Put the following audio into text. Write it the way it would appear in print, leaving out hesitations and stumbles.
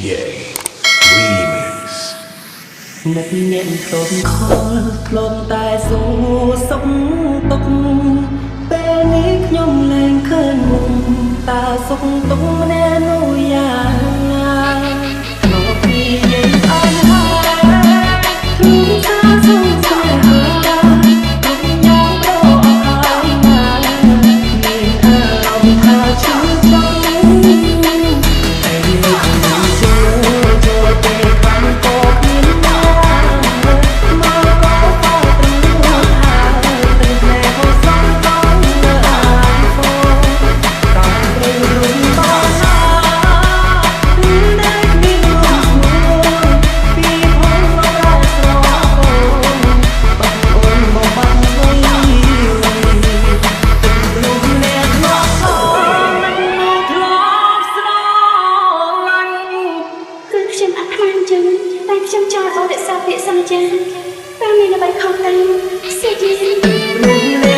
Yay Remix នឹកអ្នកធ្លាប់ខលធ្លាប់តែសួរសុខទុក្ខពេលនេះខ្ញុំលែងឃើញមុខតើសុខទុក្ខម្នាក់នោះយ៉ាងណាក្នុងពីយាយអស់ហើយខ្ញុំថាសុខស្នេហាខ្ញុំញ៉ាំប្រអស់ហើយណាមានអារម្មណ៍ថាឈឺចង់តែនេះខ្ញុំចូលទៅបានក៏មានណាខ្ញុំចង់អូនរក្សាពាក្យសន្យាតាមមានអ្វីខុសតាមសេចក្ដី